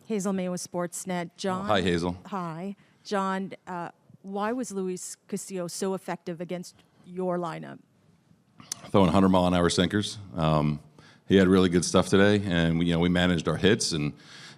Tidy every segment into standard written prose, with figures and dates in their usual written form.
Hazel May with Sportsnet. John. Hi, Hazel. Hi. John, why was Luis Castillo so effective against your lineup? Throwing 100-mile-an-hour sinkers. He had really good stuff today, and we managed our hits, and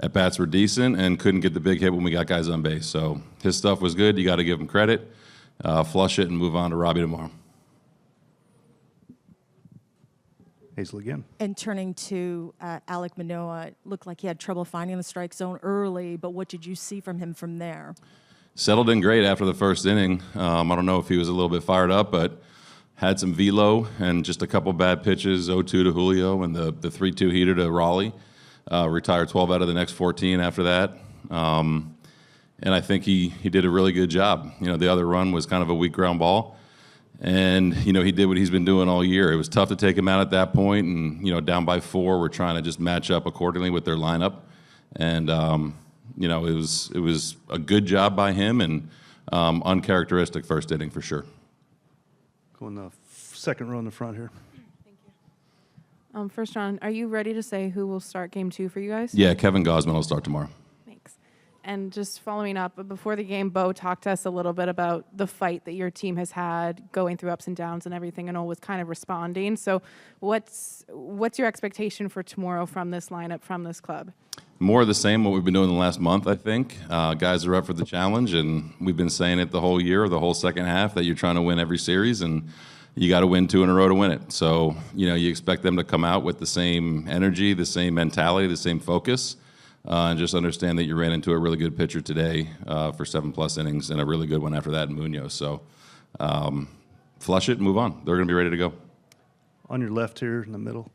at-bats were decent and couldn't get the big hit when we got guys on base. So his stuff was good. You got to give him credit. Flush it and move on to Robbie tomorrow. Hazel again. And turning to Alek Manoah, it looked like he had trouble finding the strike zone early, but what did you see from him from there? Settled in great after the first inning. I don't know if he was a little bit fired up, but had some velo and just a couple bad pitches, 0-2 to Julio and the 3-2 heater to Raleigh. Retired 12 out of the next 14 after that. And I think he did a really good job. The other run was kind of a weak ground ball. And, he did what he's been doing all year. It was tough to take him out at that point, and, down by 4, we're trying to just match up accordingly with their lineup. And, it was a good job by him and uncharacteristic first inning for sure. Go in the second row in the front here. Thank you. First, John, are you ready to say who will start Game 2 for you guys? Yeah, Kevin Gausman will start tomorrow. Thanks. And just following up, before the game, Bo talked to us a little bit about the fight that your team has had going through ups and downs and everything, and all was kind of responding. So what's your expectation for tomorrow from this lineup, from this club? More of the same, what we've been doing the last month, I think. Guys are up for the challenge, and we've been saying it the whole year, the whole second half, that you're trying to win every series, and you got to win 2 in a row to win it. So, you expect them to come out with the same energy, the same mentality, the same focus, and just understand that you ran into a really good pitcher today for 7+ innings, and a really good one after that in Munoz. So, flush it and move on. They're going to be ready to go. On your left here in the middle.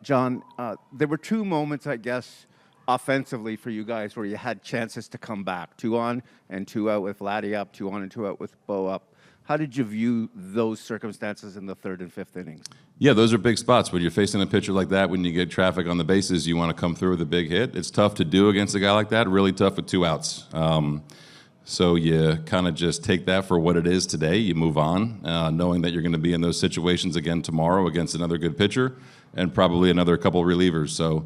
John, there were 2 moments, I guess, offensively for you guys where you had chances to come back. 2 on and 2 out with Vladdy up, 2 on and 2 out with Bo up. How did you view those circumstances in the 3rd and 5th innings? Yeah, those are big spots. When you're facing a pitcher like that, when you get traffic on the bases, you want to come through with a big hit. It's tough to do against a guy like that, really tough with 2 outs. So you kind of just take that for what it is today. You move on, knowing that you're going to be in those situations again tomorrow against another good pitcher and probably another couple relievers. So,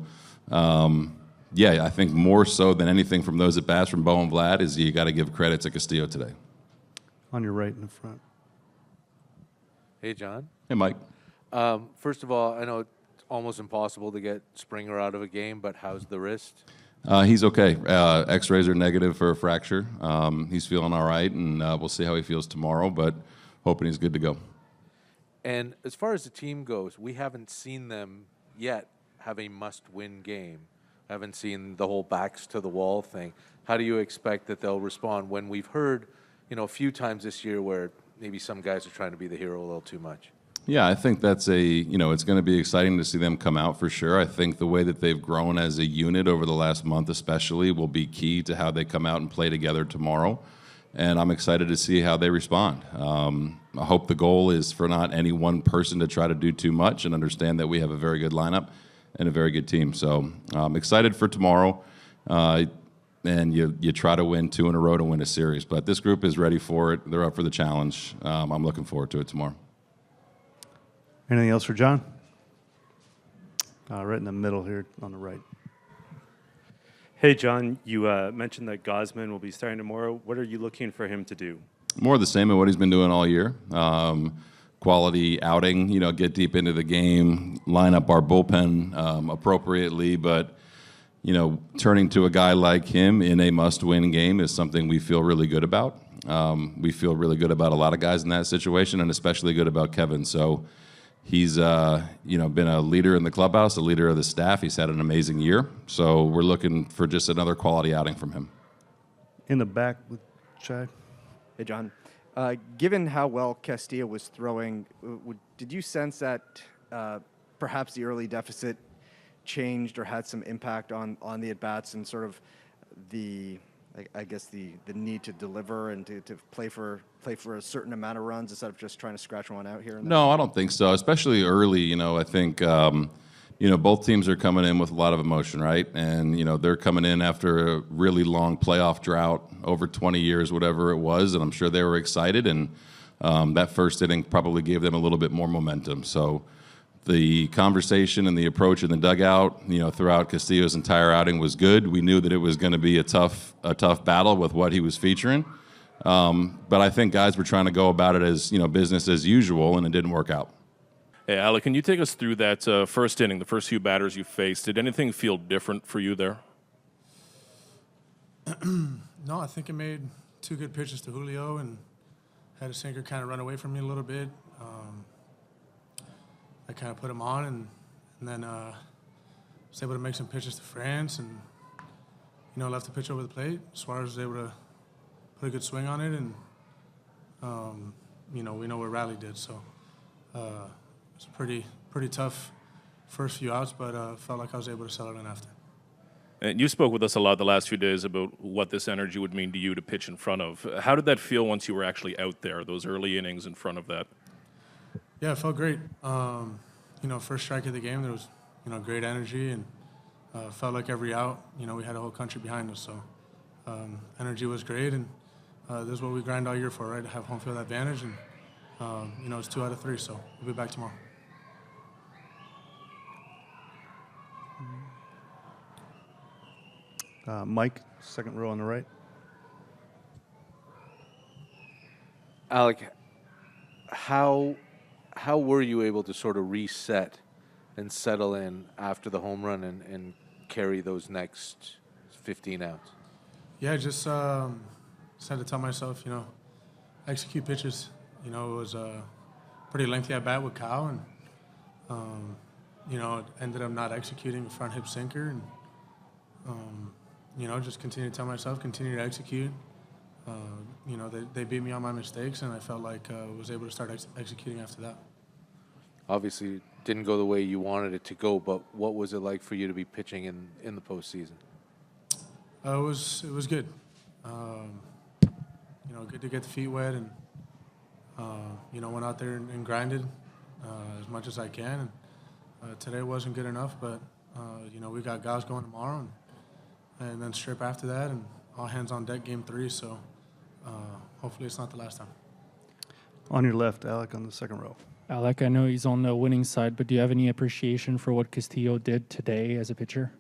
I think more so than anything from those at bats from Bo and Vlad is you got to give credit to Castillo today. On your right in the front. Hey, John. Hey, Mike. First of all, I know it's almost impossible to get Springer out of a game, but how's the wrist? He's okay. X-rays are negative for a fracture. He's feeling all right, and we'll see how he feels tomorrow, but hoping he's good to go. And as far as the team goes, we haven't seen them yet have a must-win game. Haven't seen the whole backs to the wall thing. How do you expect that they'll respond when we've heard, a few times this year where maybe some guys are trying to be the hero a little too much? Yeah, I think that's it's going to be exciting to see them come out for sure. I think the way that they've grown as a unit over the last month especially will be key to how they come out and play together tomorrow. And I'm excited to see how they respond. I hope the goal is for not any one person to try to do too much and understand that we have a very good lineup and a very good team. So I'm excited for tomorrow. And you try to win 2 in a row to win a series. But this group is ready for it. They're up for the challenge. I'm looking forward to it tomorrow. Anything else for John? Right in the middle here on the right. Hey, John, you mentioned that Gausman will be starting tomorrow. What are you looking for him to do? More of the same of what he's been doing all year. Quality outing, get deep into the game, line up our bullpen appropriately, but turning to a guy like him in a must-win game is something we feel really good about. We feel really good about a lot of guys in that situation, and especially good about Kevin. So he's, been a leader in the clubhouse, a leader of the staff. He's had an amazing year. So we're looking for just another quality outing from him. In the back with Chad. Hey, John. Given how well Castillo was throwing, did you sense that perhaps the early deficit changed or had some impact on the at-bats and sort of the need to deliver and to play for a certain amount of runs instead of just trying to scratch one out here and there? No, I don't think so. Especially early, I think both teams are coming in with a lot of emotion, right? And they're coming in after a really long playoff drought, over 20 years, whatever it was, and I'm sure they were excited. And that first inning probably gave them a little bit more momentum. So The conversation and the approach in the dugout, throughout Castillo's entire outing was good. We knew that it was going to be a tough battle with what he was featuring. But I think guys were trying to go about it as, business as usual, and it didn't work out. Hey, Alek, can you take us through that first inning, the first few batters you faced? Did anything feel different for you there? No, I think I made 2 good pitches to Julio and had a sinker kind of run away from me a little bit. I kind of put him on and then was able to make some pitches to France and, left the pitch over the plate. Suarez was able to put a good swing on it and, we know what Riley did. So it's a pretty tough first few outs, but felt like I was able to settle in after. And you spoke with us a lot the last few days about what this energy would mean to you to pitch in front of. How did that feel once you were actually out there, those early innings in front of that? Yeah, it felt great. First strike of the game, there was, great energy and felt like every out, we had a whole country behind us. So energy was great, and this is what we grind all year for, right? To have home field advantage, and, it's 2 out of 3, so we'll be back tomorrow. Mike, second row on the right. Alek, how were you able to sort of reset and settle in after the home run and carry those next 15 outs? Yeah, just had to tell myself, execute pitches. It was a pretty lengthy at bat with Kyle, and ended up not executing a front hip sinker, and just continue to tell myself, continue to execute. They beat me on my mistakes, and I felt like I was able to start executing after that. Obviously, it didn't go the way you wanted it to go, but what was it like for you to be pitching in the postseason? It was good. Good to get the feet wet, and went out there and grinded as much as I can. And today wasn't good enough, but we got guys going tomorrow, and then strip after that, and all hands on deck game 3. So hopefully it's not the last time. On your left, Alek, on the second row. Alek, I know he's on the winning side, but do you have any appreciation for what Castillo did today as a pitcher?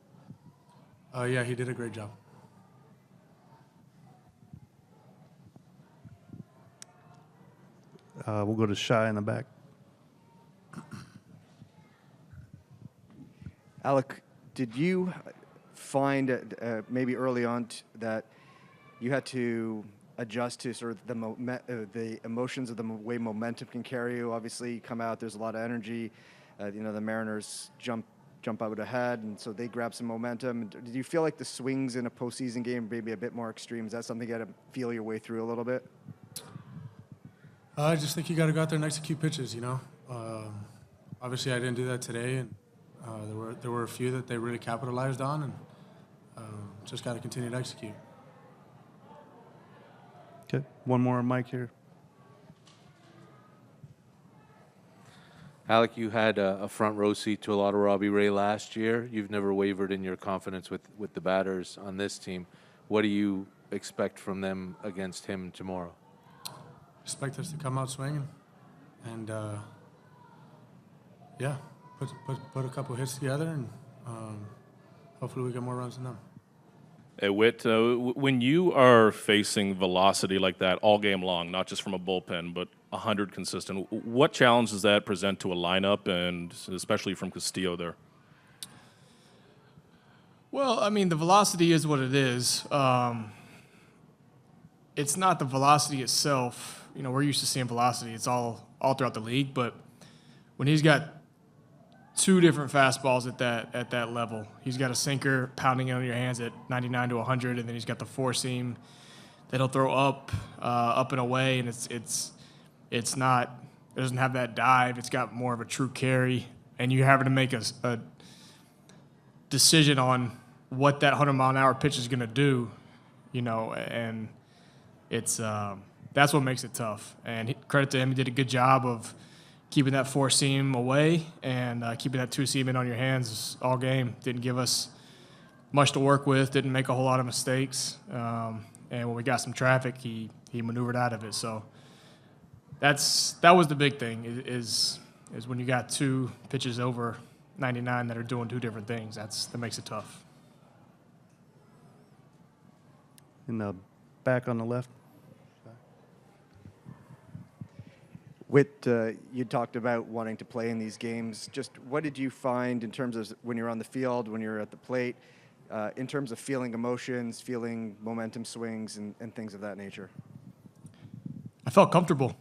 Yeah, he did a great job. We'll go to Shy in the back. Alek, did you find maybe early on that you had to adjust to sort of the emotions of the way momentum can carry you? Obviously, you come out, there's a lot of energy. The Mariners jump out ahead, and so they grab some momentum. Did you feel like the swings in a postseason game maybe a bit more extreme? Is that something you had to feel your way through a little bit? I just think you got to go out there and execute pitches. Obviously, I didn't do that today, and there were a few that they really capitalized on, and just got to continue to execute. Okay, one more mic here. Alek, you had a front row seat to a lot of Robbie Ray last year. You've never wavered in your confidence with the batters on this team. What do you expect from them against him tomorrow? Expect us to come out swinging, and put a couple hits together, and hopefully we get more runs than them. Hey, Whit, when you are facing velocity like that all game long, not just from a bullpen, but 100 consistent, what challenge does that present to a lineup, and especially from Castillo there? Well, I mean, the velocity is what it is. It's not the velocity itself. We're used to seeing velocity. It's all throughout the league. But when he's got 2 different fastballs at that level, he's got a sinker pounding on your hands at 99 to 100, and then he's got the 4-seam that he'll throw up and away, and it doesn't have that dive. It's got more of a true carry, and you're having to make a decision on what that 100-mile-an-hour pitch is going to do, and it's that's what makes it tough. And credit to him, he did a good job of keeping that 4-seam away and keeping that 2-seam in on your hands all game. Didn't give us much to work with, didn't make a whole lot of mistakes. And when we got some traffic, he maneuvered out of it. So that was the big thing, is is when you got two pitches over 99 that are doing two different things. That makes it tough. In the back on the left. Whit, you talked about wanting to play in these games. Just what did you find in terms of when you're on the field, when you're at the plate, in terms of feeling emotions, feeling momentum swings, and things of that nature? I felt comfortable.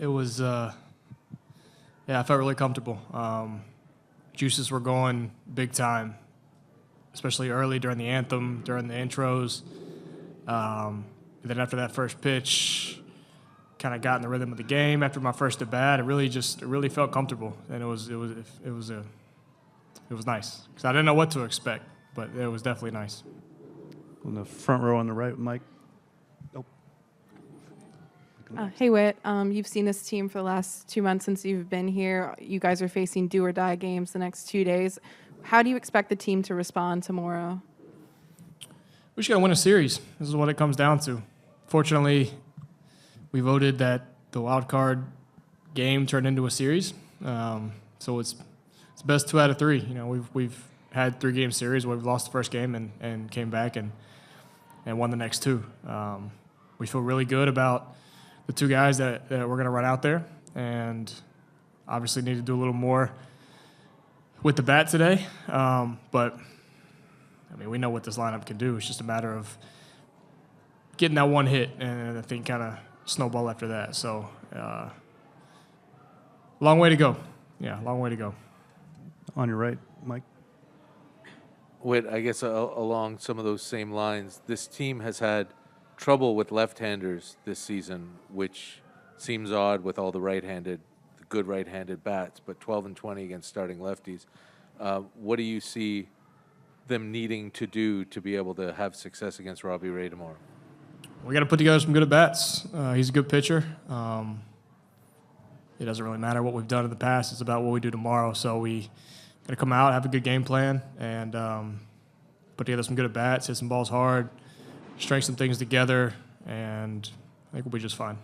It was, I felt really comfortable. Juices were going big time, especially early during the anthem, during the intros. And then after that first pitch, kind of got in the rhythm of the game. After my first at bat, it really felt comfortable, and it was nice because I didn't know what to expect, but it was definitely nice. On the front row on the right, Mike. Hey, Whit, you've seen this team for the last 2 months since you've been here. You guys are facing do-or-die games the next 2 days. How do you expect the team to respond tomorrow? We just got to win a series. This is what it comes down to. Fortunately, we voted that the wild card game turned into a series. So it's best 2 out of 3. You know, we've had 3-game series where we've lost the first game and came back and won the next 2. We feel really good about the 2 guys that we're going to run out there, and obviously need to do a little more with the bat today. But I mean, we know what this lineup can do. It's just a matter of getting that one hit, and I think kind of snowball after that. So, long way to go. Yeah, long way to go. On your right, Mike. Whit, I guess along some of those same lines, this team has had trouble with left-handers this season, which seems odd with all the good right-handed bats, but 12-20 against starting lefties. What do you see them needing to do to be able to have success against Robbie Ray tomorrow? We got to put together some good at-bats. He's a good pitcher. It doesn't really matter what we've done in the past. It's about what we do tomorrow. So we got to come out, have a good game plan, and put together some good at-bats, hit some balls hard, string some things together, and I think we'll be just fine.